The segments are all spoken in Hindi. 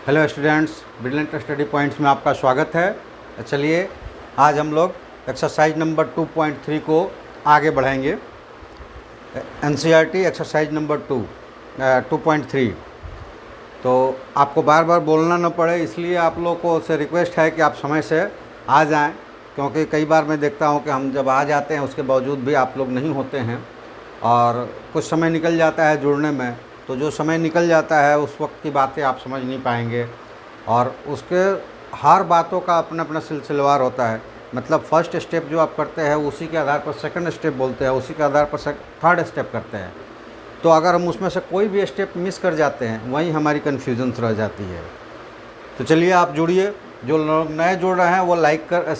Hello students, brilliant study points में आपका स्वागत है। चलिए आज हम लोग एक्सरसाइज नंबर 2.3 को आगे बढ़ाएंगे। NCERT exercise number 2.3। तो आपको बार बार बोलना न पड़े इसलिए आप लोगों को से रिक्वेस्ट है कि आप समय से आ जाएं, क्योंकि कई बार मैं देखता हूं कि हम जब आ जाते हैं उसके बावजूद भी आप लोग नहीं होते हैं और कुछ समय निकल जाता है जुड़ने में। तो जो समय निकल जाता है उस वक्त की बातें आप समझ नहीं पाएंगे और उसके हर बातों का अपना अपना सिलसिलेवार होता है। मतलब फर्स्ट स्टेप जो आप करते हैं उसी के आधार पर सेकंड स्टेप बोलते हैं, उसी के आधार पर थर्ड स्टेप करते हैं। तो अगर हम उसमें से कोई भी स्टेप मिस कर जाते हैं वहीं हमारी कन्फ्यूजन रह जाती है। तो चलिए आप जुड़िए, जो लोग नए जुड़ रहे हैं वो लाइक कर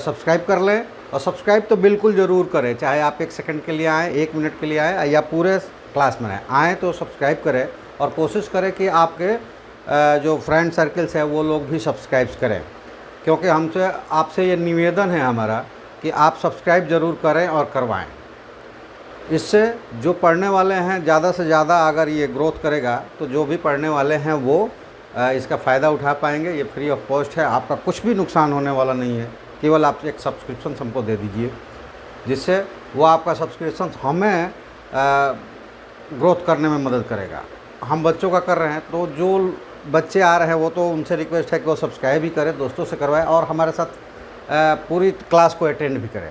सब्सक्राइब कर लें और सब्सक्राइब तो बिल्कुल ज़रूर करें, चाहे आप 1 सेकंड के लिए आएँ, 1 मिनट के लिए आएँ या पूरे क्लास में आएँ तो सब्सक्राइब करें और कोशिश करें कि आपके जो फ्रेंड सर्कल्स हैं वो लोग भी सब्सक्राइब करें, क्योंकि हमसे आपसे ये निवेदन है हमारा कि आप सब्सक्राइब ज़रूर करें और करवाएं। इससे जो पढ़ने वाले हैं ज़्यादा से ज़्यादा अगर ये ग्रोथ करेगा तो जो भी पढ़ने वाले हैं वो इसका फ़ायदा उठा पाएंगे। ये फ्री ऑफ कॉस्ट है, आपका कुछ भी नुकसान होने वाला नहीं है। केवल आप एक सब्सक्रिप्शन हमको दे दीजिए, जिससे वो आपका सब्सक्रिप्शन हमें ग्रोथ करने में मदद करेगा। हम बच्चों का कर रहे हैं तो जो बच्चे आ रहे हैं वो तो उनसे रिक्वेस्ट है कि वो सब्सक्राइब भी करें, दोस्तों से करवाएं और हमारे साथ पूरी क्लास को अटेंड भी करें।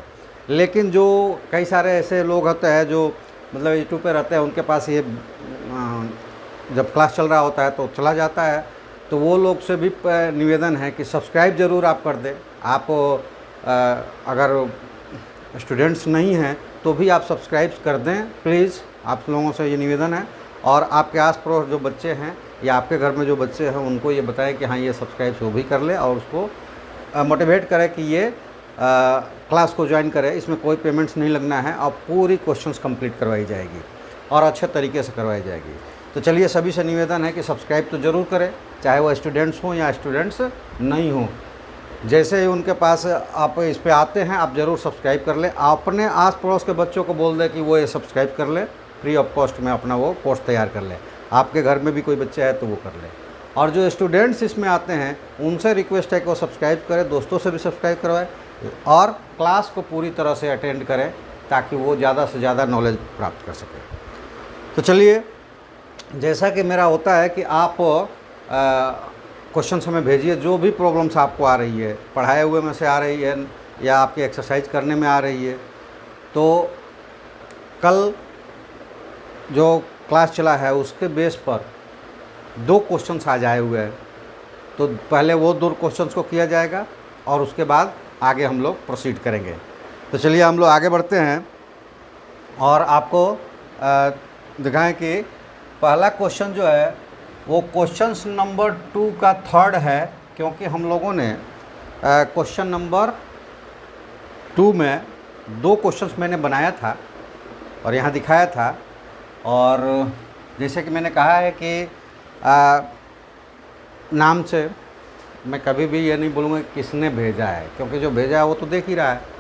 लेकिन जो कई सारे ऐसे लोग होते हैं जो मतलब यूट्यूब पे रहते हैं, उनके पास ये जब क्लास चल रहा होता है तो चला जाता है, तो वो लोग से भी निवेदन है कि सब्सक्राइब ज़रूर आप कर दें। आप अगर स्टूडेंट्स नहीं हैं तो भी आप सब्सक्राइब कर दें प्लीज़, आप लोगों से ये निवेदन है। और आपके आस पड़ोस जो बच्चे हैं या आपके घर में जो बच्चे हैं उनको ये बताएं कि हाँ ये सब्सक्राइब वो भी कर ले और उसको मोटिवेट करें कि ये क्लास को ज्वाइन करें। इसमें कोई पेमेंट्स नहीं लगना है और पूरी क्वेश्चंस कंप्लीट करवाई जाएगी और अच्छे तरीके से करवाई जाएगी। तो चलिए सभी से निवेदन है कि सब्सक्राइब तो ज़रूर करें, चाहे वो स्टूडेंट्स हों या स्टूडेंट्स नहीं हों। जैसे ही उनके पास आप इस पे आते हैं आप ज़रूर सब्सक्राइब कर लें। अपने आस पड़ोस के बच्चों को बोल दें कि वो ये सब्सक्राइब कर लें, फ्री ऑफ कॉस्ट में अपना वो कोर्स तैयार कर लें। आपके घर में भी कोई बच्चे हैं तो वो कर लें। और जो स्टूडेंट्स इसमें आते हैं उनसे रिक्वेस्ट है कि वो सब्सक्राइब करें, दोस्तों से भी सब्सक्राइब करवाएं और क्लास को पूरी तरह से अटेंड करें ताकि वो ज़्यादा से ज़्यादा नॉलेज प्राप्त कर सकें। तो चलिए, जैसा कि मेरा होता है कि आप क्वेश्चन हमें भेजिए, जो भी प्रॉब्लम्स आपको आ रही है, पढ़ाए हुए में से आ रही है या आपकी एक्सरसाइज करने में आ रही है। तो कल जो क्लास चला है उसके बेस पर 2 क्वेश्चंस आ जाए हुए हैं, तो पहले वो 2 क्वेश्चंस को किया जाएगा और उसके बाद आगे हम लोग प्रोसीड करेंगे। तो चलिए हम लोग आगे बढ़ते हैं और आपको दिखाएं कि पहला क्वेश्चन जो है वो क्वेश्चन नंबर 2 का थर्ड है, क्योंकि हम लोगों ने क्वेश्चन नंबर 2 में 2 क्वेश्चंस मैंने बनाया था और यहाँ दिखाया था। और जैसे कि मैंने कहा है कि नाम से मैं कभी भी ये नहीं बोलूँगा किसने भेजा है, क्योंकि जो भेजा है वो तो देख ही रहा है।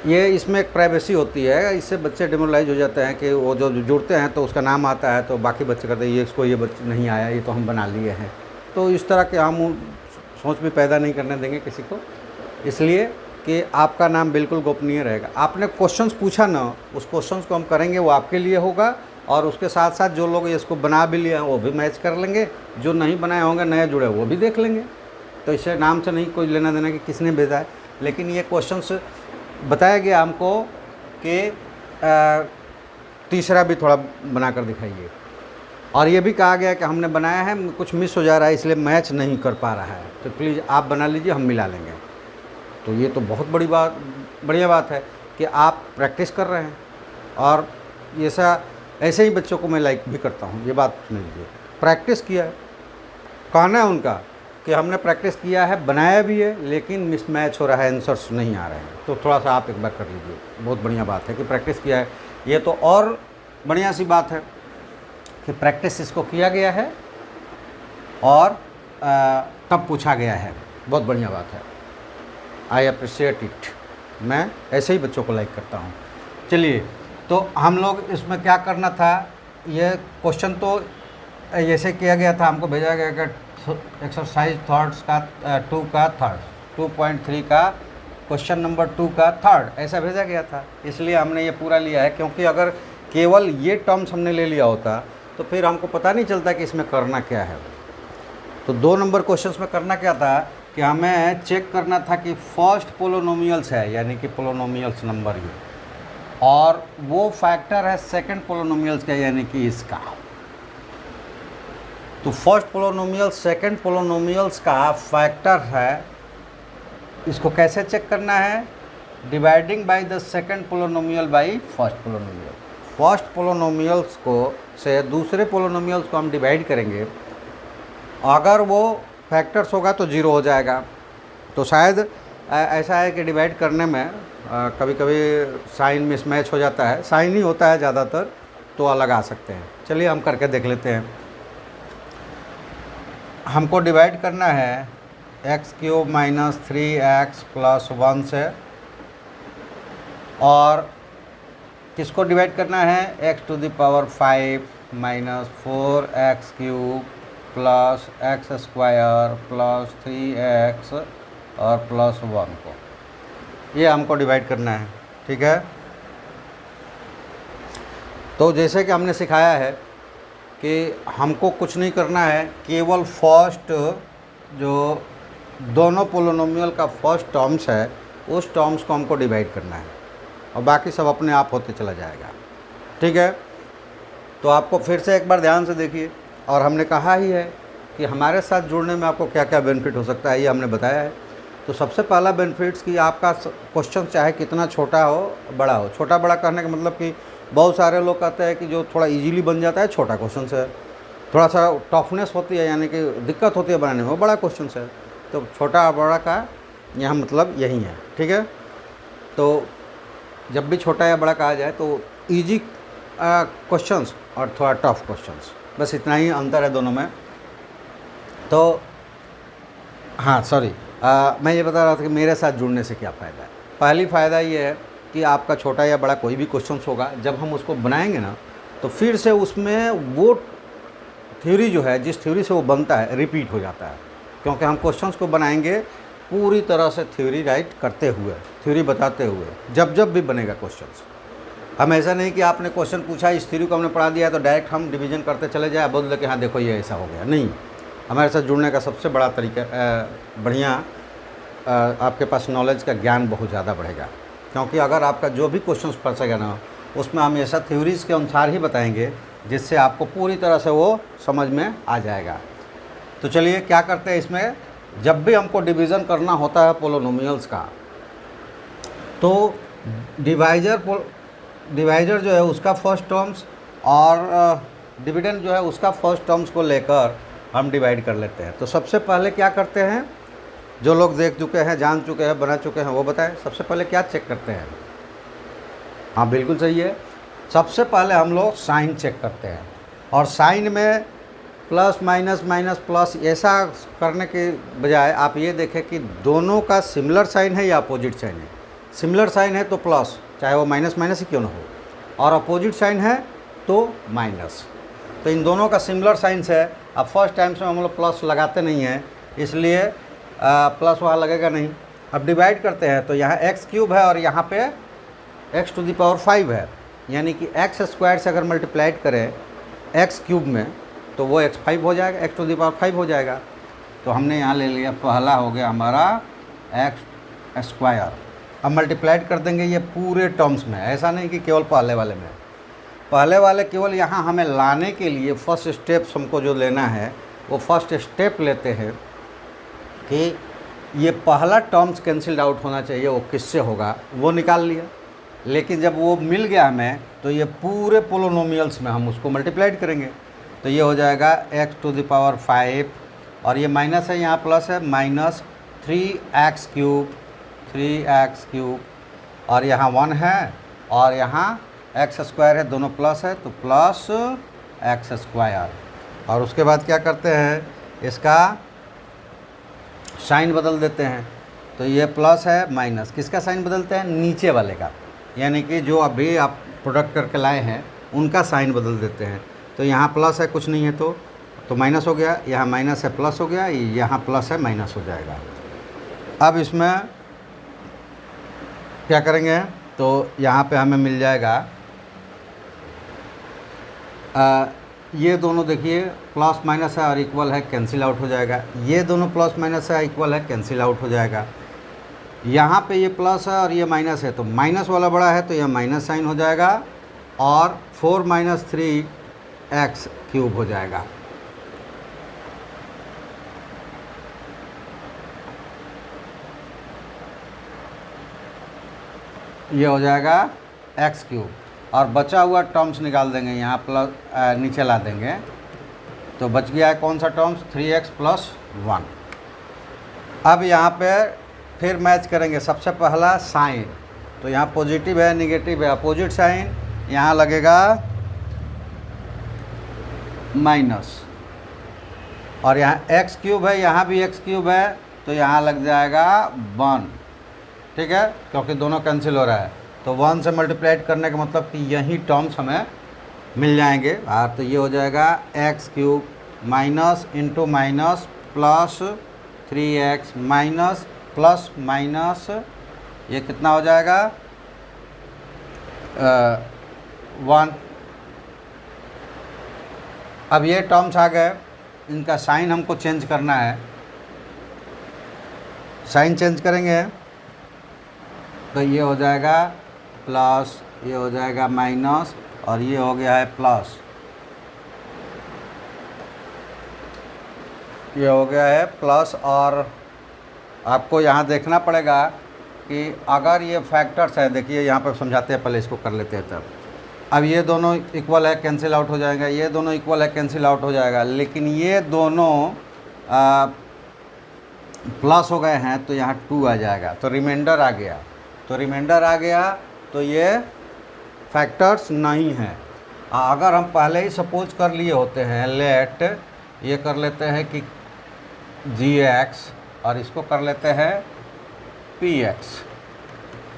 ये इसमें एक प्राइवेसी होती है, इससे बच्चे डिमोरलाइज हो जाते हैं कि वो जो जुड़ते हैं तो उसका नाम आता है तो बाकी बच्चे कहते हैं ये इसको ये बच्चे नहीं आया, ये तो हम बना लिए हैं। तो इस तरह के हम सोच भी पैदा नहीं करने देंगे किसी को, इसलिए कि आपका नाम बिल्कुल गोपनीय रहेगा। आपने क्वेश्चंस पूछा ना, उस क्वेश्चंस को हम करेंगे, वो आपके लिए होगा और उसके साथ साथ जो लोग इसको बना भी लिए हैं वो भी मैच कर लेंगे, जो नहीं बनाए होंगे नए जुड़े वो भी देख लेंगे। तो इससे नाम से नहीं कोई लेना देना कि किसने भेजा है, लेकिन ये क्वेश्चंस बताया गया हमको कि तीसरा भी थोड़ा बना कर दिखाइए। और ये भी कहा गया कि हमने बनाया है, कुछ मिस हो जा रहा है इसलिए मैच नहीं कर पा रहा है, तो प्लीज़ आप बना लीजिए, हम मिला लेंगे। तो ये तो बहुत बढ़िया बात है कि आप प्रैक्टिस कर रहे हैं और ऐसे ही बच्चों को मैं लाइक भी करता हूँ। ये बात सुन लीजिए, प्रैक्टिस किया है, कहना है उनका कि हमने प्रैक्टिस किया है, बनाया भी है, लेकिन मिसमैच हो रहा है, आंसर्स नहीं आ रहे हैं। तो थोड़ा सा आप एक बार कर लीजिए। बहुत बढ़िया बात है कि प्रैक्टिस किया है। ये तो और बढ़िया सी बात है कि प्रैक्टिस इसको किया गया है और तब पूछा गया है। बहुत बढ़िया बात है, आई अप्रिशिएट इट। मैं ऐसे ही बच्चों को लाइक करता हूँ। चलिए, तो हम लोग इसमें क्या करना था, ये क्वेश्चन तो ऐसे किया गया था, हमको भेजा गया कि एक्सरसाइज थर्ड्स का 2 का थर्ड 2.3 का क्वेश्चन नंबर 2 का थर्ड ऐसा भेजा गया था, इसलिए हमने ये पूरा लिया है। क्योंकि अगर केवल ये टर्म्स हमने ले लिया होता तो फिर हमको पता नहीं चलता कि इसमें करना क्या है। तो 2 नंबर क्वेश्चंस में करना क्या था कि हमें चेक करना था कि फर्स्ट पोलोनोमियल्स है, यानी कि पोलोनोमियल्स नंबर ये, और वो फैक्टर है सेकंड पोलोनोमियल्स का, यानी कि इसका। तो फर्स्ट पोलोनोमियल सेकंड पोलोनोमियल्स का फैक्टर है, इसको कैसे चेक करना है? Dividing by the second polynomial by first polynomial. First polynomials को से दूसरे पोलोनोमियल्स को हम डिवाइड करेंगे, अगर वो फैक्टर्स होगा तो 0 हो जाएगा। तो शायद ऐसा है कि डिवाइड करने में कभी कभी साइन मिसमैच हो जाता है, साइन ही होता है ज़्यादातर, तो अलग आ सकते हैं। चलिए हम करके देख लेते हैं। हमको डिवाइड करना है x³ माइनस 3x प्लस 1 से, और किसको डिवाइड करना है? x⁵ minus 4x³ plus x² plus 3x और प्लस 1 को, ये हमको डिवाइड करना है। ठीक है, तो जैसे कि हमने सिखाया है कि हमको कुछ नहीं करना है, केवल फर्स्ट जो दोनों पोलोनोमियल का फर्स्ट टर्म्स है उस टर्म्स को हमको डिवाइड करना है, और बाकी सब अपने आप होते चला जाएगा। ठीक है, तो आपको फिर से एक बार ध्यान से देखिए, और हमने कहा ही है कि हमारे साथ जुड़ने में आपको क्या क्या बेनिफिट हो सकता है, ये हमने बताया है। तो सबसे पहला बेनिफिट्स कि आपका क्वेश्चन चाहे कितना छोटा हो बड़ा हो, छोटा बड़ा कहने का मतलब कि बहुत सारे लोग कहते हैं कि जो थोड़ा इजीली बन जाता है छोटा क्वेश्चन से, थोड़ा सा टफनेस होती है यानी कि दिक्कत होती है बनाने में, वो बड़ा क्वेश्चन है। तो छोटा और बड़ा का यहाँ मतलब यही है। ठीक है, तो जब भी छोटा या बड़ा कहा जाए तो इजी क्वेश्चंस और थोड़ा टफ क्वेश्चंस, बस इतना ही अंतर है दोनों में। तो हाँ सॉरी, मैं ये बता रहा था कि मेरे साथ जुड़ने से क्या फ़ायदा है। पहली फ़ायदा ये है कि आपका छोटा या बड़ा कोई भी क्वेश्चन होगा, जब हम उसको बनाएंगे ना तो फिर से उसमें वो थ्योरी जो है, जिस थ्योरी से वो बनता है, रिपीट हो जाता है। क्योंकि हम क्वेश्चंस को बनाएंगे पूरी तरह से थ्योरी राइट करते हुए, थ्योरी बताते हुए, जब जब भी बनेगा क्वेश्चंस। हम ऐसा नहीं कि आपने क्वेश्चन पूछा, इस थ्योरी को हमने पढ़ा दिया तो डायरेक्ट हम डिवीजन करते चले जाए, बोल कि हाँ देखो ये ऐसा हो गया। नहीं, हमारे साथ जुड़ने का सबसे बड़ा तरीका बढ़िया, आपके पास नॉलेज का ज्ञान बहुत ज़्यादा बढ़ेगा। क्योंकि अगर आपका जो भी क्वेश्चन फंसेगा ना, उसमें हम ऐसा थ्योरीज़ के अनुसार ही बताएंगे जिससे आपको पूरी तरह से वो समझ में आ जाएगा। तो चलिए क्या करते हैं इसमें, जब भी हमको डिवीज़न करना होता है पोलोनोमियल्स का, तो डिवाइजर जो है उसका फर्स्ट टर्म्स और डिविडेंड जो है उसका फर्स्ट टर्म्स को लेकर हम डिवाइड कर लेते हैं। तो सबसे पहले क्या करते हैं, जो लोग देख चुके हैं, जान चुके हैं, बना चुके हैं, वो बताएं सबसे पहले क्या चेक करते हैं। हाँ बिल्कुल सही है, सबसे पहले हम लोग साइन चेक करते हैं, और साइन में प्लस माइनस माइनस प्लस ऐसा करने के बजाय आप ये देखें कि दोनों का सिमिलर साइन है या अपोजिट साइन है। सिमिलर साइन है तो प्लस, चाहे वो माइनस माइनस ही क्यों ना हो, और अपोजिट साइन है तो माइनस। तो इन दोनों का सिमिलर साइंस है। अब फर्स्ट टाइम्स में हम लोग प्लस लगाते नहीं हैं, इसलिए प्लस वहाँ लगेगा नहीं। अब डिवाइड करते हैं तो यहाँ x³ है और यहाँ पे x⁵ है, यानी कि x² से अगर मल्टीप्लाइड करें x³ में तो वो x5 हो जाएगा, x⁵ हो जाएगा। तो हमने यहाँ ले लिया, पहला हो गया हमारा x²। अब मल्टीप्लाइड कर देंगे ये पूरे टर्म्स में, ऐसा नहीं कि केवल पहले वाले में। पहले वाले केवल यहाँ हमें लाने के लिए फर्स्ट स्टेप्स हमको जो लेना है, वो फर्स्ट स्टेप लेते हैं कि ये पहला टर्म्स कैंसिल्ड आउट होना चाहिए, वो किससे होगा वो निकाल लिया। लेकिन जब वो मिल गया हमें तो ये पूरे पोलोनोमियल्स में हम उसको मल्टीप्लाइड करेंगे, तो ये हो जाएगा x⁵, और ये माइनस है यहाँ प्लस है, माइनस 3x³, और यहाँ 1 है और यहाँ x² है, दोनों प्लस है तो प्लस x²। और उसके बाद क्या करते हैं, इसका साइन बदल देते हैं। तो ये प्लस है, माइनस किसका साइन बदलते हैं, नीचे वाले का, यानी कि जो अभी आप प्रोडक्ट करके लाए हैं उनका साइन बदल देते हैं। तो यहाँ प्लस है, कुछ नहीं है तो तो माइनस हो गया, यहाँ माइनस है प्लस हो गया, यहाँ प्लस है माइनस हो जाएगा। अब इसमें क्या करेंगे, तो यहाँ पे हमें मिल जाएगा ये दोनों देखिए प्लस माइनस है और इक्वल है, कैंसिल आउट हो जाएगा। ये दोनों प्लस माइनस है इक्वल है, कैंसिल आउट हो जाएगा। यहाँ पे ये प्लस है और ये माइनस है, तो माइनस वाला बड़ा है तो यह माइनस साइन हो जाएगा और 4 - 3x³ हो जाएगा। ये हो जाएगा x³ और बचा हुआ टर्म्स निकाल देंगे, यहाँ प्लस नीचे ला देंगे, तो बच गया है कौन सा टर्म्स, 3x + 1। अब यहाँ पे फिर मैच करेंगे। सबसे पहला साइन, तो यहाँ पॉजिटिव है निगेटिव है, अपोजिट साइन यहाँ लगेगा माइनस, और यहाँ x³ है, यहाँ भी x³ है, तो यहाँ लग जाएगा 1। ठीक है, क्योंकि दोनों कैंसिल हो रहा है, तो 1 से मल्टीप्लाइड करने का मतलब कि यही टर्म्स हमें मिल जाएंगे। तो ये हो जाएगा x³ minus into minus plus 3x minus plus minus, ये कितना हो जाएगा 1। अब ये टर्म्स आ गए, इनका साइन हमको चेंज करना है। साइन चेंज करेंगे तो ये हो जाएगा प्लस, ये हो जाएगा माइनस और ये हो गया है प्लस, ये हो गया है प्लस। और आपको यहाँ देखना पड़ेगा कि अगर ये फैक्टर्स है, देखिए यहाँ पर समझाते हैं, पहले इसको कर लेते हैं तब। अब ये दोनों इक्वल है, कैंसिल आउट हो जाएगा, ये दोनों इक्वल है, कैंसिल आउट हो जाएगा, लेकिन ये दोनों प्लस हो गए हैं तो यहाँ 2 आ जाएगा, तो रिमाइंडर आ गया। तो रिमाइंडर आ गया तो ये फैक्टर्स नहीं हैं। अगर हम पहले ही सपोज कर लिए होते हैं, लेट ये कर लेते हैं कि gx और इसको कर लेते हैं px,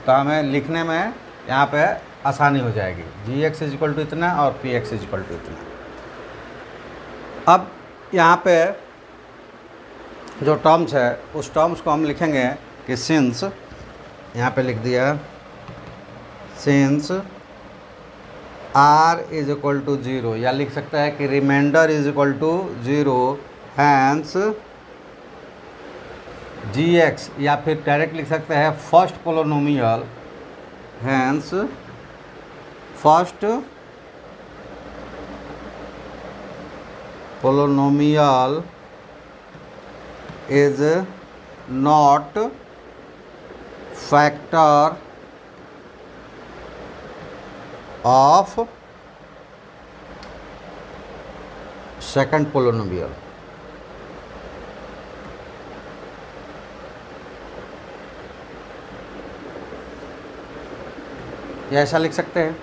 तो हमें लिखने में यहाँ पे आसानी हो जाएगी। gx = इतना और px = इतना। अब यहाँ पे जो टर्म्स है उस टर्म्स को हम लिखेंगे कि सिंस, यहाँ पे लिख दिया सिंस r = 0, या लिख सकता है कि रिमाइंडर = 0, हैंस gx, या फिर डायरेक्ट लिख सकते हैं first polynomial, hence first polynomial is not factor of second polynomial. ये ऐसा लिख सकते हैं,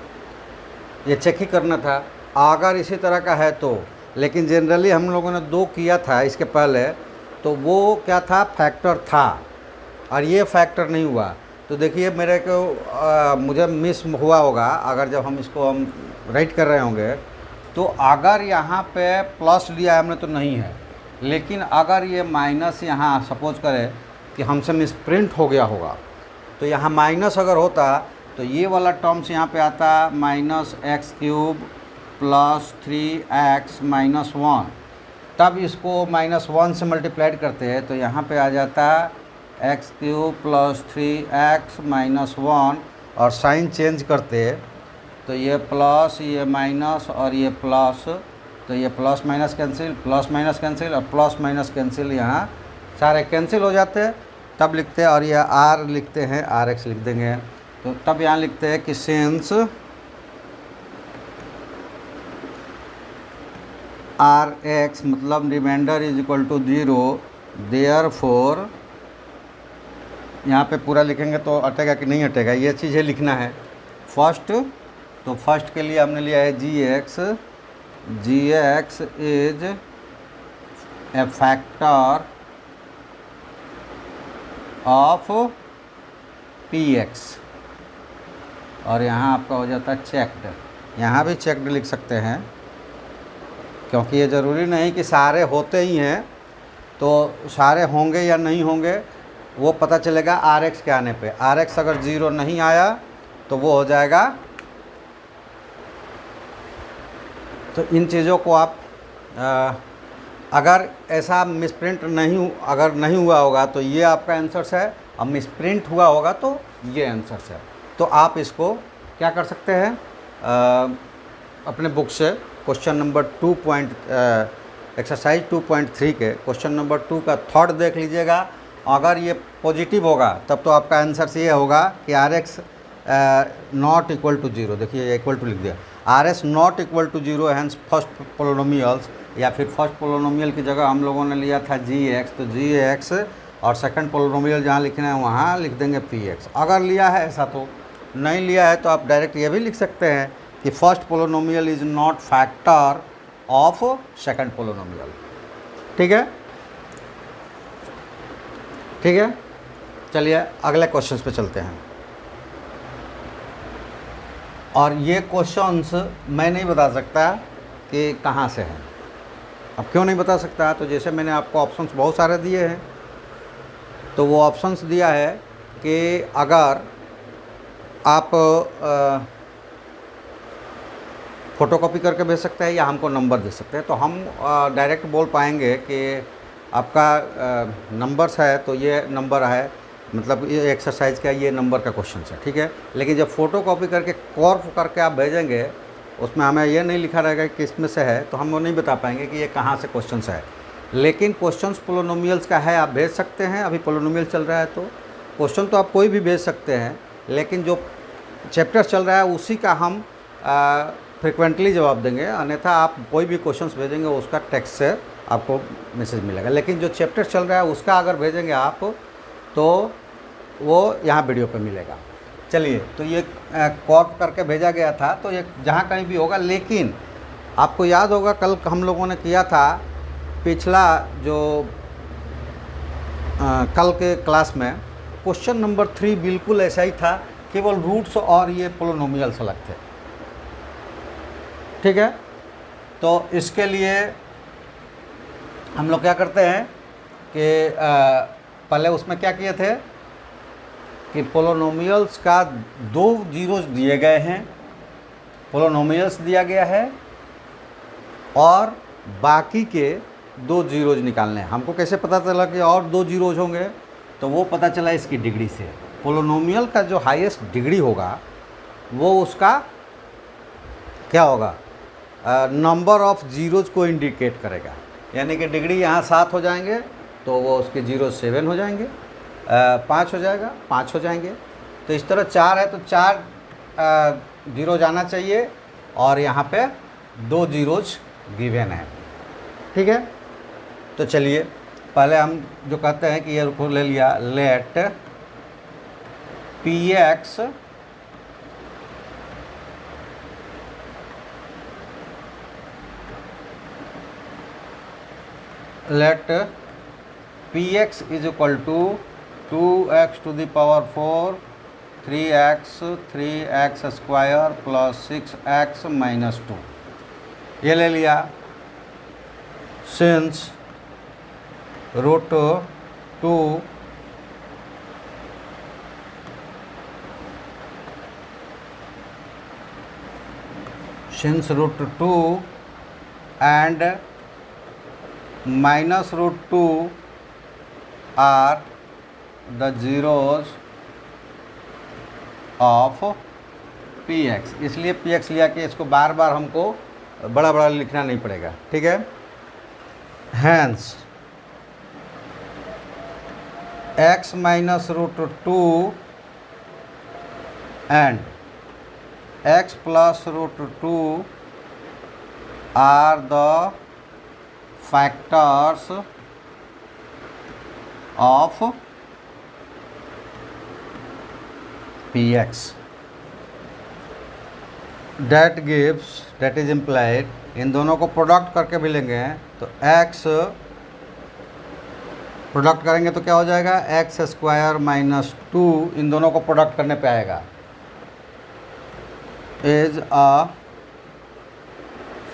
ये चेक ही करना था अगर इसी तरह का है तो। लेकिन जनरली हम लोगों ने 2 किया था इसके पहले, तो वो क्या था, फैक्टर था, और ये फैक्टर नहीं हुआ। तो देखिए मेरे को मुझे मिस हुआ होगा, अगर जब हम इसको हम राइट कर रहे होंगे, तो अगर यहाँ पे प्लस लिया हमने तो नहीं है, लेकिन अगर ये माइनस यहाँ सपोज करें कि हमसे मिस प्रिंट हो गया होगा, तो यहाँ माइनस अगर होता तो ये वाला टर्म्स यहाँ पे आता -x³ + 3x - 1, तब इसको -1 से मल्टीप्लाइड करते हैं तो यहाँ पे आ जाता x³ + 3x - 1, और साइन चेंज करते तो ये प्लस, ये माइनस और ये प्लस, तो ये plus minus cancel, plus minus cancel और प्लस माइनस कैंसिल, यहाँ सारे कैंसिल हो जाते हैं, तब लिखते हैं। और ये r लिखते हैं, rx लिख देंगे, तो तब यहाँ लिखते हैं कि सिंस rx मतलब रिमाइंडर = 0, देयरफॉर, यहाँ पे पूरा लिखेंगे तो अटेगा कि नहीं अटेगा, ये चीज़ें लिखना है। फर्स्ट, तो फर्स्ट के लिए हमने लिया है gx is a factor of px, और यहाँ आपका हो जाता है चेक्ड, यहाँ भी चेक्ड लिख सकते हैं क्योंकि ये ज़रूरी नहीं कि सारे होते ही हैं, तो सारे होंगे या नहीं होंगे वो पता चलेगा आर एक्स के आने पे। आर एक्स अगर 0 नहीं आया तो वो हो जाएगा। तो इन चीज़ों को आप अगर ऐसा मिसप्रिंट अगर नहीं हुआ होगा तो ये आपका आंसर्स है, अब मिसप्रिंट हुआ होगा तो ये आंसर्स है। तो आप इसको क्या कर सकते हैं, अपने बुक से क्वेश्चन नंबर एक्सरसाइज 2.3 के क्वेश्चन नंबर 2 का थॉट देख लीजिएगा। अगर ये पॉजिटिव होगा तब तो आपका आंसर ये होगा कि R X not equal to 0। देखिए इक्वल टू लिख दिया, R S not equal to 0, hence first polynomials, या फिर फर्स्ट पोलोनोमियल की जगह हम लोगों ने लिया था जी एक्स, तो जी एक्स और सेकंड पोलोनोमियल जहाँ लिखना है वहाँ लिख देंगे पी एक्स। अगर लिया है ऐसा, तो नहीं लिया है तो आप डायरेक्ट ये भी लिख सकते हैं कि first polynomial is not factor of second polynomial. ठीक है, ठीक है। चलिए अगले क्वेश्चंस पे चलते हैं। और ये क्वेश्चंस मैं नहीं बता सकता कि कहाँ से हैं। अब क्यों नहीं बता सकता, तो जैसे मैंने आपको ऑप्शंस बहुत सारे दिए हैं, तो वो ऑप्शंस दिया है कि अगर आप फ़ोटोकॉपी करके भेज सकते हैं या हमको नंबर दे सकते हैं, तो हम डायरेक्ट बोल पाएंगे कि आपका नंबर्स है तो ये नंबर है, मतलब ये एक्सरसाइज का ये नंबर का क्वेश्चन है। ठीक है, लेकिन जब फ़ोटोकॉपी करके कॉर्प करके आप भेजेंगे, उसमें हमें ये नहीं लिखा रहेगा कि किस में से है, तो हम वो नहीं बता पाएंगे कि ये कहाँ से क्वेश्चन है। लेकिन क्वेश्चंस पोलोनोमियल्स का है, आप भेज सकते हैं। अभी पोलोनोमियल चल रहा है तो क्वेश्चन तो आप कोई भी भेज सकते हैं, लेकिन जो चैप्टर चल रहा है उसी का हम फ्रिक्वेंटली जवाब देंगे। अन्यथा आप कोई भी क्वेश्चंस भेजेंगे उसका टेक्स्ट से आपको मैसेज मिलेगा, लेकिन जो चैप्टर चल रहा है उसका अगर भेजेंगे आप तो वो यहाँ वीडियो पे मिलेगा। चलिए, तो ये कॉर्प करके भेजा गया था, तो ये जहाँ कहीं भी होगा। लेकिन आपको याद होगा कल हम लोगों ने किया था, पिछला जो कल के क्लास में क्वेश्चन नंबर 3 बिल्कुल ऐसा ही था, केवल रूट्स और ये पोलोनोमियल्स अलग थे। ठीक है, तो इसके लिए हम लोग क्या करते हैं कि पहले उसमें क्या किए थे कि पोलोनोमियल्स का 2 जीरोज दिए गए हैं, पोलोनोमियल्स दिया गया है और बाकी के 2 जीरोज निकालने हैं। हमको कैसे पता चला कि और 2 जीरोज होंगे, तो वो पता चला इसकी डिग्री से। पोलोनोमियल का जो हाईएस्ट डिग्री होगा वो उसका क्या होगा, नंबर ऑफ जीरोज को इंडिकेट करेगा। यानी कि डिग्री यहाँ 7 हो जाएंगे तो वो उसके 0 7 हो जाएंगे, 5 हो जाएगा, 5 हो जाएंगे। तो इस तरह 4 है तो 4 जीरोज आना चाहिए और यहाँ पे 2 जीरोज गिवन है। ठीक है, तो चलिए पहले हम जो कहते हैं कि ये को ले लिया, let P X let px is equal to 2x to the power 4 3x square plus 6x minus 2 ये ले लिया। since root 2 since root 2 and minus root 2 are the zeros of px, इसलिए px लिया कि इसको बार बार हमको बड़ा बड़ा लिखना नहीं पड़ेगा। ठीक है, hence x minus root 2 and x plus root 2 are the factors of px that is implied, इन दोनों को प्रोडक्ट करके भी लेंगे तो x प्रोडक्ट करेंगे तो क्या हो जाएगा, एक्स स्क्वायर माइनस 2, इन दोनों को प्रोडक्ट करने पे आएगा, इज अ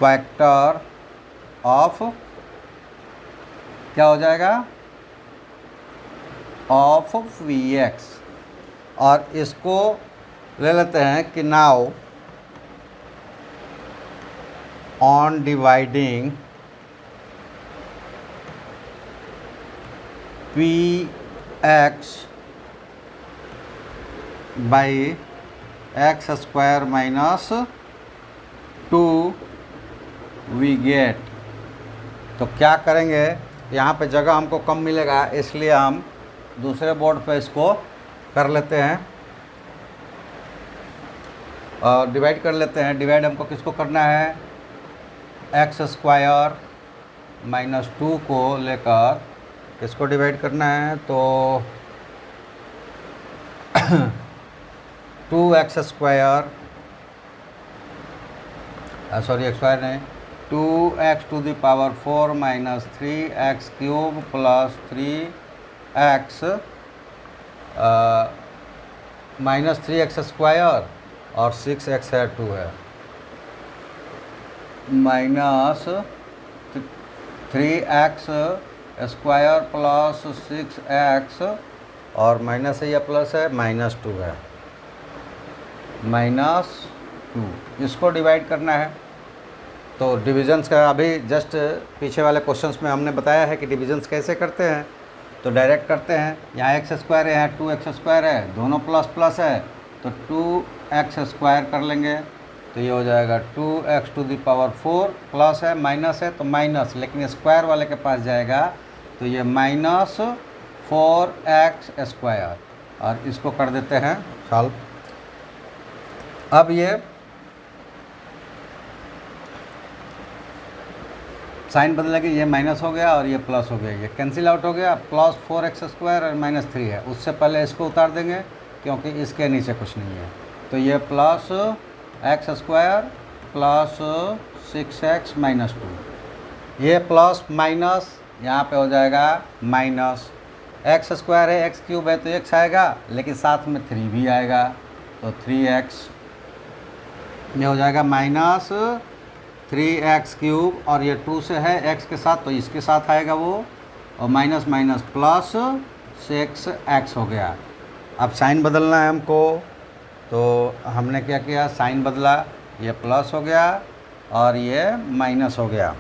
फैक्टर ऑफ क्या हो जाएगा, ऑफ वी एक्स। और इसको ले लेते हैं कि now on dividing P X by X square minus 2 we get. तो क्या करेंगे, यहाँ पे जगह हमको कम मिलेगा, इसलिए हम दूसरे बोर्ड पे इसको कर लेते हैं और डिवाइड कर लेते हैं। डिवाइड हमको किसको करना है, एक्स स्क्वायर माइनस 2 को लेकर किसको डिवाइड करना है, तो 2x स्क्वायर, सॉरी स्क्वायर नहीं, 2x to the power 4 minus 3x cube plus 3x minus 3x square और 6x है 2 है, minus 3x square plus 6x और माइनस है या प्लस है, माइनस 2 है, माइनस 2। इसको डिवाइड करना है। तो डिविजन्स का अभी जस्ट पीछे वाले क्वेश्चंस में हमने बताया है कि डिविजन्स कैसे करते हैं। तो डायरेक्ट करते हैं, यहाँ एक्स स्क्वायर है, यहाँ 2x स्क्वायर है, दोनों प्लस प्लस है, तो 2x स्क्वायर कर लेंगे। तो ये हो जाएगा 2x to the power 4, plus है माइनस है तो माइनस, लेकिन स्क्वायर वाले के पास जाएगा तो ये माइनस 4x स्क्वायर, और इसको कर देते हैं सॉल्व। अब ये साइन बदलेगी, ये माइनस हो गया और ये प्लस हो गया, ये कैंसिल आउट हो गया, प्लस 4x स्क्वायर और माइनस 3 है। उससे पहले इसको उतार देंगे क्योंकि इसके नीचे कुछ नहीं है। तो ये plus x square plus 6x minus 2, ये प्लस माइनस यहाँ पे हो जाएगा माइनस, एक्स स्क्वायर है, एक्स क्यूब है तो x आएगा, लेकिन साथ में 3 भी आएगा, तो 3x ये हो जाएगा माइनस 3x क्यूब, और ये 2 से है x के साथ तो इसके साथ आएगा वो, और माइनस माइनस प्लस 6x हो गया। अब साइन बदलना है हमको, तो हमने क्या किया, साइन बदला, ये प्लस हो गया और ये माइनस हो गया,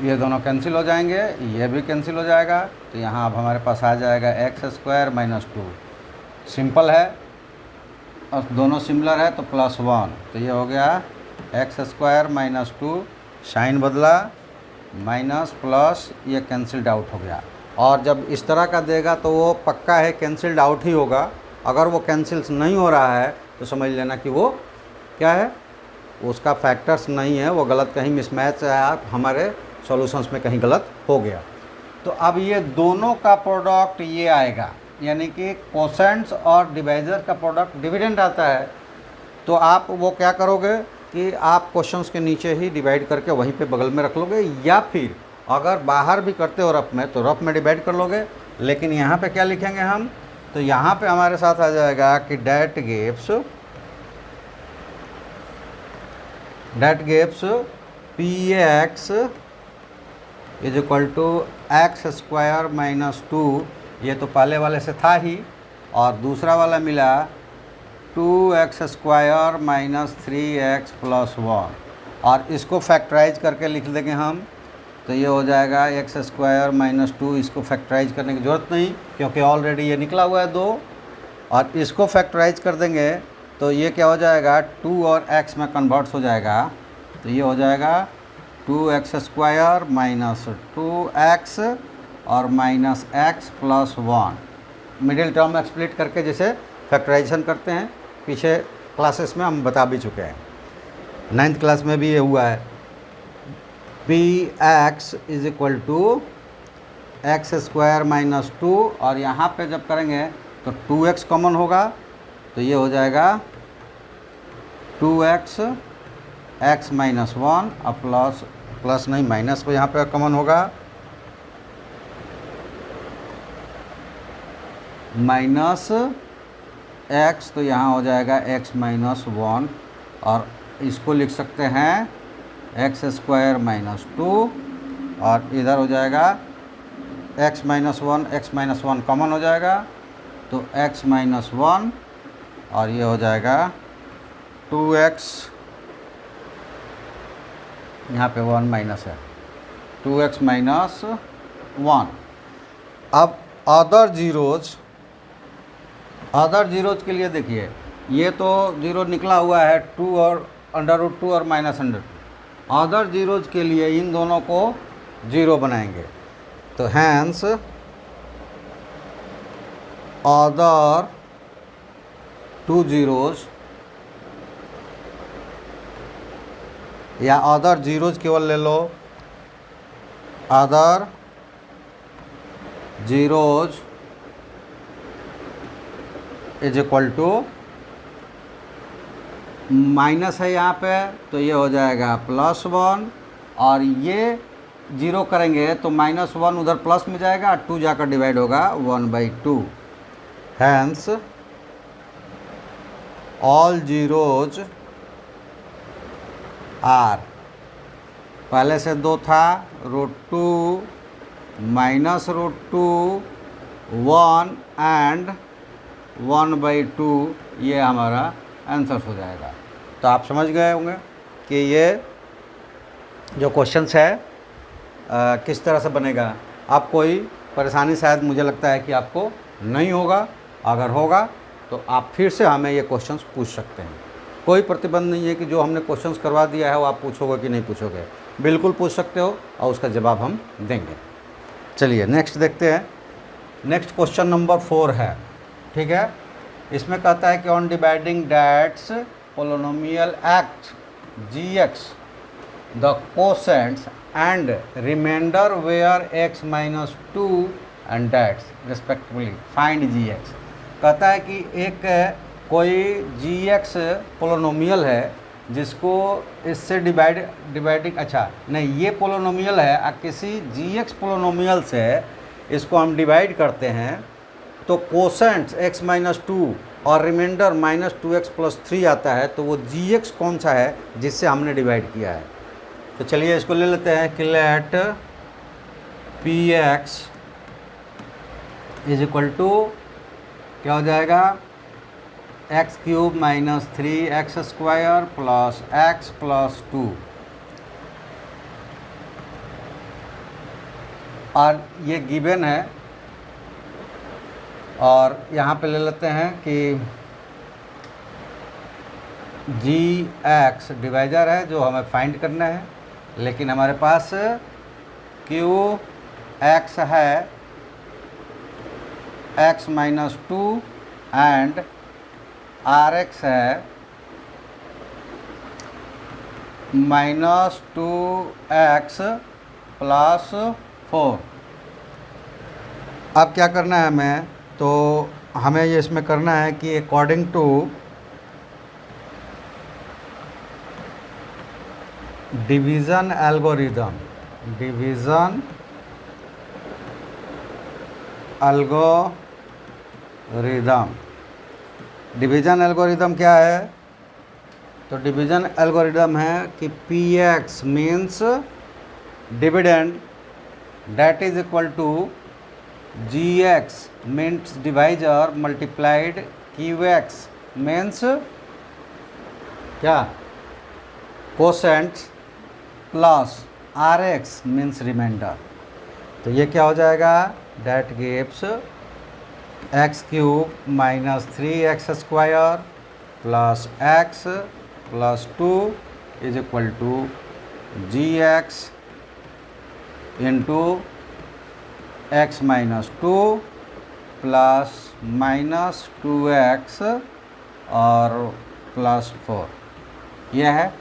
ये दोनों कैंसिल हो जाएंगे, ये भी कैंसिल हो जाएगा। तो यहाँ अब हमारे पास आ जाएगा एक्स स्क्वायर माइनस 2, सिंपल है और दोनों सिमिलर है तो प्लस 1, तो ये हो गया एक्स स्क्वायर माइनस 2, साइन बदला, माइनस प्लस, ये कैंसिल्ड आउट हो गया। और जब इस तरह का देगा तो वो पक्का है कैंसिल्ड आउट ही होगा। अगर वो कैंसिल्स नहीं हो रहा है तो समझ लेना कि वो क्या है, उसका फैक्टर्स नहीं है, वो गलत कहीं मिसमैच है, हमारे सॉल्यूशंस में कहीं गलत हो गया। तो अब ये दोनों का प्रोडक्ट ये आएगा, यानी कि कोसेंट्स और डिवाइजर का प्रोडक्ट डिविडेंड आता है। तो आप वो क्या करोगे कि आप क्वेश्चंस के नीचे ही डिवाइड करके वहीं पे बगल में रख लोगे, या फिर अगर बाहर भी करते हो रफ में तो रफ में डिवाइड कर लोगे। लेकिन यहाँ पे क्या लिखेंगे हम, तो यहाँ पे हमारे साथ आ जाएगा कि that gives P X is equal to X square minus 2, ये तो पहले वाले से था ही, और दूसरा वाला मिला 2x square minus 3x plus 1, और इसको फैक्टराइज करके लिख देंगे हम। तो ये हो जाएगा एक्स स्क्वायर माइनस 2, इसको फैक्टराइज करने की ज़रूरत नहीं क्योंकि ऑलरेडी ये निकला हुआ है 2, और इसको फैक्टराइज कर देंगे तो ये क्या हो जाएगा, 2 और x में कन्वर्ट्स हो जाएगा। तो ये हो जाएगा 2x स्क्वायर माइनस 2x और minus x plus 1, middle term में स्प्लिट करके जैसे फैक्टराइजेशन करते हैं, पीछे क्लासेस में हम बता भी चुके हैं, 9th क्लास में भी ये हुआ है। px is equal to X square minus 2, और यहाँ पे जब करेंगे तो 2x कॉमन होगा, तो ये हो जाएगा 2x x माइनस 1 और प्लस नहीं माइनस को यहाँ पे कॉमन होगा, माइनस x, तो यहाँ हो जाएगा x माइनस 1, और इसको लिख सकते हैं एक्स स्क्वायर माइनस 2 और इधर हो जाएगा x माइनस वन कॉमन हो जाएगा तो x माइनस 1 और ये हो जाएगा 2x, यहाँ पे 1 माइनस है, 2x माइनस 1। अब अदर जीरोज के लिए देखिए, ये तो जीरो निकला हुआ है 2 और √2 और -√2। अदर जीरोज के लिए इन दोनों को जीरो बनाएंगे तो हैंस अदर 2 जीरोज या अदर जीरोज केवल ले लो, other zeros is equal to minus है यहाँ पे तो ये हो जाएगा +1 और ये जीरो करेंगे तो -1 उधर प्लस में जाएगा, 2 जाकर डिवाइड होगा 1/2। हैंस ऑल जीरोज आर, पहले से 2 था, √2 -√2 1 एंड 1/2, ये हमारा आंसर हो जाएगा। तो आप समझ गए होंगे कि ये जो क्वेश्चंस है किस तरह से बनेगा। आप कोई परेशानी शायद मुझे लगता है कि आपको नहीं होगा, अगर होगा तो आप फिर से हमें ये क्वेश्चंस पूछ सकते हैं। कोई प्रतिबंध नहीं है कि जो हमने क्वेश्चंस करवा दिया है वो आप पूछोगे कि नहीं पूछोगे, बिल्कुल पूछ सकते हो और उसका जवाब हम देंगे। चलिए नेक्स्ट देखते हैं। नेक्स्ट क्वेश्चन नंबर 4 है, ठीक है। इसमें कहता है कि on dividing that's polynomial act gx the quotients and remainder where x minus 2 and that's respectively find gx। कहता है कि एक कोई gx पोलिनोमियल है जिसको इससे डिवाइडिंग अच्छा नहीं, ये पोलिनोमियल है, किसी gx पोलिनोमियल से इसको हम डिवाइड करते हैं तो कोसेंट्स x माइनस 2 और रिमाइंडर -2x + 3 आता है, तो वो gx कौन सा है जिससे हमने डिवाइड किया है। तो चलिए इसको ले लेते हैं कि let px is equal to क्या हो जाएगा, x³ - 3x² + x + 2 और ये गिवन है। और यहाँ पे ले लेते हैं कि gx डिवाइजर है जो हमें फाइंड करना है, लेकिन हमारे पास qx है x माइनस 2 एंड rx है -2x + 4। अब क्या करना है हमें, तो हमें ये इसमें करना है कि according to division algorithm, division algorithm क्या है, तो डिवीज़न एल्गोरिदम है कि px means dividend that is equal to gx means divisor multiplied qx means क्या, quotients plus rx means remainder. तो ये क्या हो जाएगा, that gives x³ - 3x² + x + 2 is equal to gx into x minus 2 plus -2x और +4 यह है।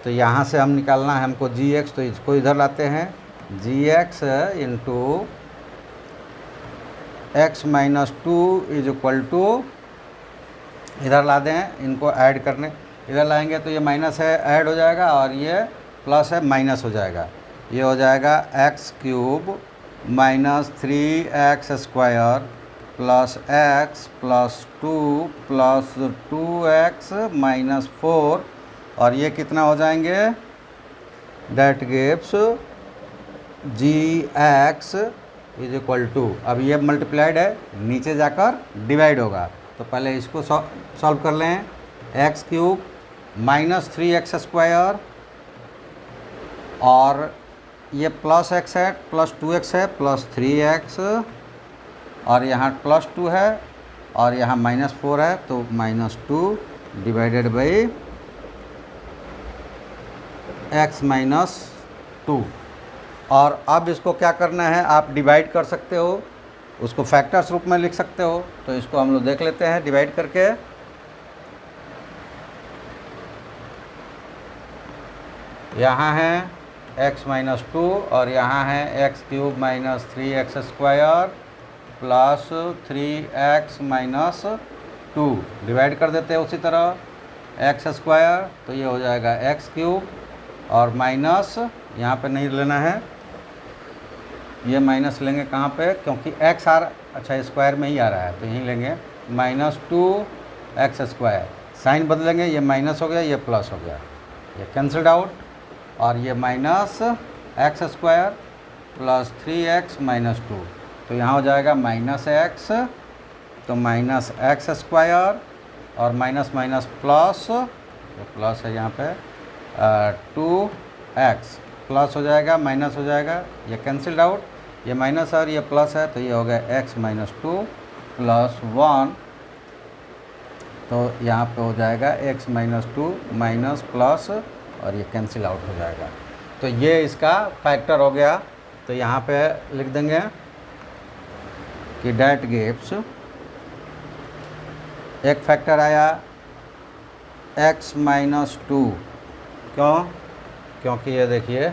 तो यहाँ से हम निकालना है हमको gx, तो इसको इधर लाते हैं, gx into x minus 2 is equal to, इधर ला दें, इनको ऐड करने इधर लाएंगे तो ये माइनस है ऐड हो जाएगा और ये प्लस है माइनस हो जाएगा। ये हो जाएगा x³ - 3x² + x + 2 + 2x - 4 और ये कितना हो जाएंगे that gives gx is equal to, अब ये मल्टीप्लाइड है, नीचे जाकर डिवाइड होगा, तो पहले इसको सॉल्व कर लें। X cube minus 3x square और ये प्लस x है, प्लस 2x है, प्लस 3x और यहाँ प्लस 2 है और यहाँ माइनस 4 है, तो minus 2 divided by x minus 2। और अब इसको क्या करना है, आप डिवाइड कर सकते हो, उसको फैक्टर्स रूप में लिख सकते हो, तो इसको हम लोग देख लेते हैं डिवाइड करके। यहाँ है x माइनस 2 और यहाँ है x cube minus 3x square plus 3x minus 2, divide कर देते हैं उसी तरह x स्क्वायर, तो ये हो जाएगा x क्यूब और माइनस यहाँ पे नहीं लेना है, ये माइनस लेंगे कहाँ पे, क्योंकि x अच्छा स्क्वायर में ही आ रहा है, तो यहीं लेंगे माइनस 2x स्क्वायर, साइन बदलेंगे, ये माइनस हो गया, ये प्लस हो गया, ये कैंसल्ड आउट, और ये minus x square plus 3x minus 2, तो यहाँ हो जाएगा माइनस x, तो माइनस x स्क्वायर और माइनस माइनस प्लस, तो प्लस है यहाँ पे 2x प्लस हो जाएगा, माइनस हो जाएगा, ये कैंसल्ड आउट, ये माइनस और ये प्लस है, तो ये हो गया x माइनस 2 प्लस 1, तो यहाँ पे हो जाएगा x माइनस 2 माइनस प्लस और ये कैंसिल आउट हो जाएगा, तो ये इसका फैक्टर हो गया। तो यहाँ पे लिख देंगे कि डैट गिव्स, एक फैक्टर आया x माइनस 2, क्यों, क्योंकि ये देखिए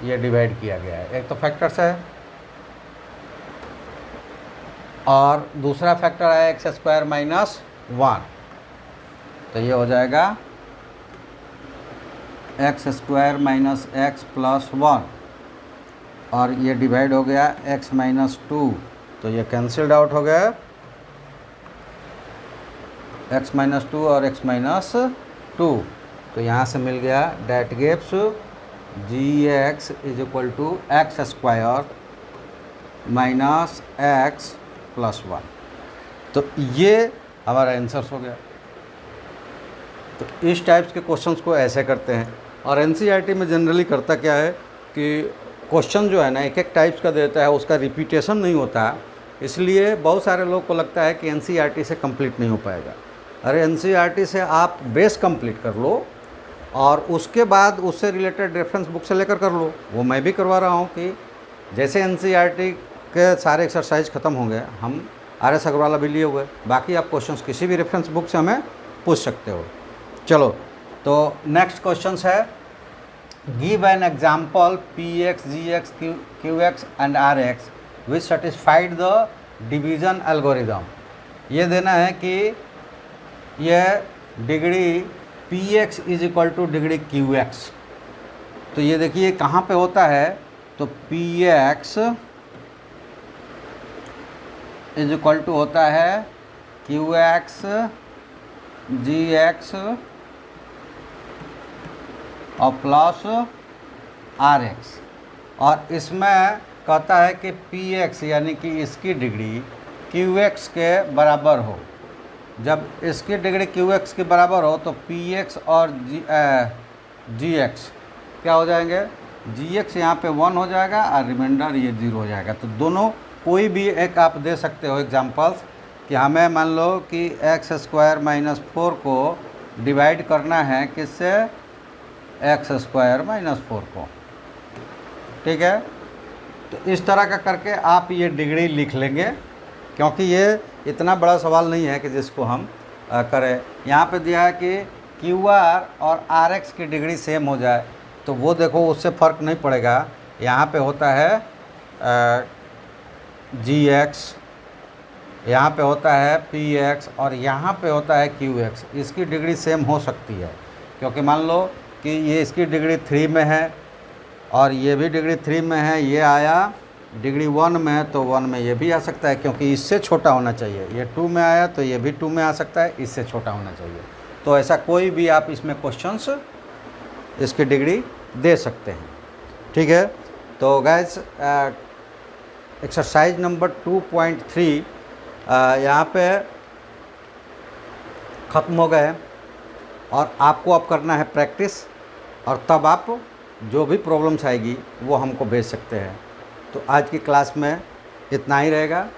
ये डिवाइड किया गया है, एक तो फैक्टर्स है, और दूसरा फैक्टर आया x स्क्वायर माइनस 1, तो ये हो जाएगा x square minus X plus 1 और ये डिवाइड हो गया x माइनस 2, तो ये कैंसल्ड आउट हो गया, x माइनस 2 और x माइनस 2, तो यहाँ से मिल गया that gives gx is equal to X square minus X plus 1, तो ये हमारा आंसर हो गया। तो इस टाइप्स के क्वेश्चंस को ऐसे करते हैं, और एनसीईआरटी में जनरली करता क्या है कि क्वेश्चन जो है ना एक एक टाइप्स का देता है, उसका रिपीटेशन नहीं होता, इसलिए बहुत सारे लोग को लगता है कि एनसीईआरटी से कंप्लीट नहीं हो पाएगा। अरे एनसीईआरटी से आप बेस कंप्लीट कर लो और उसके बाद उससे रिलेटेड रेफरेंस बुक से लेकर कर लो, वो मैं भी करवा रहा हूँ कि जैसे एनसीईआरटी के सारे एक्सरसाइज ख़त्म होंगे, हम RS अग्रवाल भी लिए हुए, बाकी आप क्वेश्चंस किसी भी रेफरेंस बुक से हमें पूछ सकते हो। चलो, तो नेक्स्ट क्वेश्चन है, give an example px, gx, qx and rx which satisfied the division algorithm. ये देना है कि यह degree px is equal two degree qx, तो ये देखिए कहाँ पे होता है, तो px इज इक्वल टू होता है qx gx और प्लस rx, और इसमें कहता है कि px यानी कि इसकी डिग्री qx के बराबर हो। जब इसकी डिग्री qx के बराबर हो तो px और gx क्या हो जाएंगे, gx यहाँ पे 1 हो जाएगा और रिमाइंडर ये 0 हो जाएगा। तो दोनों कोई भी एक आप दे सकते हो एग्जांपल्स, कि हमें मान लो कि एक्स स्क्वायर माइनस 4 को डिवाइड करना है किससे, एक्स स्क्वायर माइनस 4 को, ठीक है। तो इस तरह का करके आप ये डिग्री लिख लेंगे, क्योंकि ये इतना बड़ा सवाल नहीं है कि जिसको हम करें। यहाँ पे दिया है कि QR और RX की डिग्री सेम हो जाए, तो वो देखो उससे फ़र्क नहीं पड़ेगा। यहाँ पे होता है GX, यहाँ पे होता है PX और यहाँ पे होता है QX। इसकी डिग्री सेम हो सकती है, क्योंकि मान लो कि ये इसकी डिग्री 3 में है और ये भी डिग्री 3 में है, ये आया डिग्री 1 में है, तो 1 में ये भी आ सकता है, क्योंकि इससे छोटा होना चाहिए। ये 2 में आया तो ये भी 2 में आ सकता है, इससे छोटा होना चाहिए। तो ऐसा कोई भी आप इसमें क्वेश्चंस इसकी डिग्री दे सकते हैं। ठीक है, तो गैस एक्सरसाइज नंबर 2.3 यहाँ पे ख़त्म हो गए हैं और आपको अब करना है प्रैक्टिस, और तब आप जो भी प्रॉब्लम्स आएगी वो हमको भेज सकते हैं। तो आज की क्लास में इतना ही रहेगा,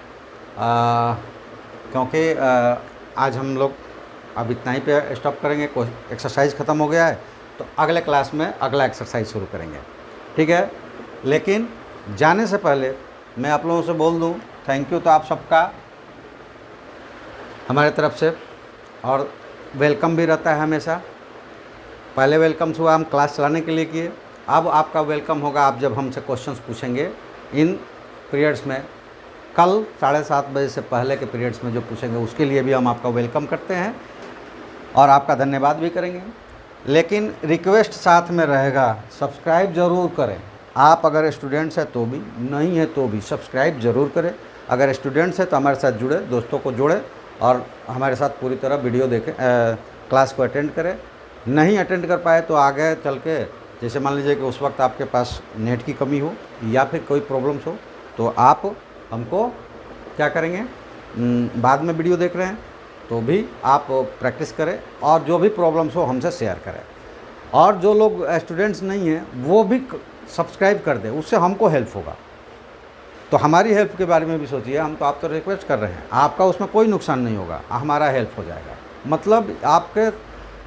क्योंकि आज हम लोग अब इतना ही पे स्टॉप करेंगे। एक्सरसाइज ख़त्म हो गया है, तो अगले क्लास में अगला एक्सरसाइज शुरू करेंगे। ठीक है, लेकिन जाने से पहले मैं आप लोगों से बोल दूं थैंक यू तो आप सबका हमारे तरफ से, और वेलकम भी रहता है हमेशा। पहले वेलकम हुआ हम क्लास चलाने के लिए किए, अब आपका वेलकम होगा आप जब हमसे क्वेश्चंस पूछेंगे इन पीरियड्स में। कल 7:30 बजे से पहले के पीरियड्स में जो पूछेंगे उसके लिए भी हम आपका वेलकम करते हैं और आपका धन्यवाद भी करेंगे। लेकिन रिक्वेस्ट साथ में रहेगा, सब्सक्राइब ज़रूर करें। आप अगर स्टूडेंट्स हैं तो भी, नहीं है तो भी सब्सक्राइब ज़रूर करें। अगर स्टूडेंट्स हैं तो हमारे साथ जुड़े, दोस्तों को जोड़े और हमारे साथ पूरी तरह वीडियो देखें, क्लास को अटेंड करें। नहीं अटेंड कर पाए तो आगे चल के, जैसे मान लीजिए कि उस वक्त आपके पास नेट की कमी हो या फिर कोई प्रॉब्लम्स हो, तो आप हमको क्या करेंगे, बाद में वीडियो देख रहे हैं तो भी आप प्रैक्टिस करें और जो भी प्रॉब्लम्स हो हमसे शेयर करें। और जो लोग स्टूडेंट्स नहीं हैं वो भी सब्सक्राइब कर दें, उससे हमको हेल्प होगा। तो हमारी हेल्प के बारे में भी सोचिए, हम तो आप तो रिक्वेस्ट कर रहे हैं, आपका उसमें कोई नुकसान नहीं होगा, हमारा हेल्प हो जाएगा। मतलब आपके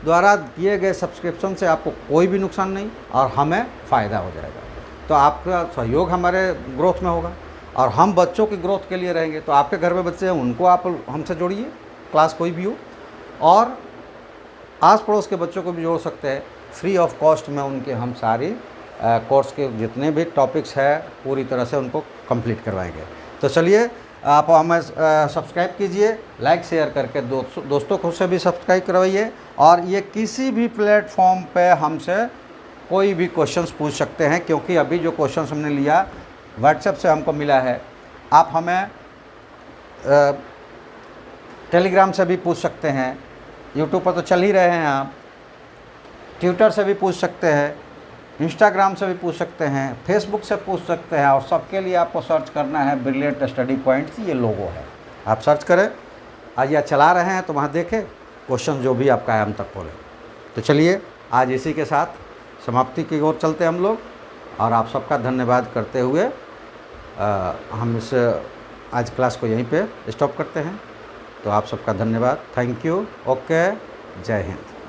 द्वारा किए गए सब्सक्रिप्शन से आपको कोई भी नुकसान नहीं और हमें फ़ायदा हो जाएगा। तो आपका सहयोग हमारे ग्रोथ में होगा और हम बच्चों की ग्रोथ के लिए रहेंगे। तो आपके घर में बच्चे हैं उनको आप हमसे जोड़िए, क्लास कोई भी हो, और आस पड़ोस के बच्चों को भी जोड़ सकते हैं। फ्री ऑफ कॉस्ट में उनके हम सारी कोर्स के जितने भी टॉपिक्स हैं पूरी तरह से उनको कंप्लीट करवाएंगे। तो चलिए, आप हमें सब्सक्राइब कीजिए, लाइक शेयर करके दोस्तों को से भी सब्सक्राइब करवाइए। और ये किसी भी प्लेटफॉर्म पे हमसे कोई भी क्वेश्चंस पूछ सकते हैं, क्योंकि अभी जो क्वेश्चंस हमने लिया व्हाट्सएप से हमको मिला है। आप हमें टेलीग्राम से भी पूछ सकते हैं, यूट्यूब पर तो चल ही रहे हैं आप, ट्विटर से भी पूछ सकते हैं, इंस्टाग्राम से भी पूछ सकते हैं, फेसबुक से पूछ सकते हैं। और सबके लिए आपको सर्च करना है ब्रिलियंट स्टडी पॉइंट्स, ये लोगो है, आप सर्च करें। आज या चला रहे हैं तो वहाँ देखें क्वेश्चन जो भी आपका है हम तक बोले। तो चलिए, आज इसी के साथ समाप्ति की ओर चलते हैं हम लोग, और आप सबका धन्यवाद करते हुए हम इस आज क्लास को यहीं पे स्टॉप करते हैं। तो आप सबका धन्यवाद, थैंक यू, ओके, जय हिंद।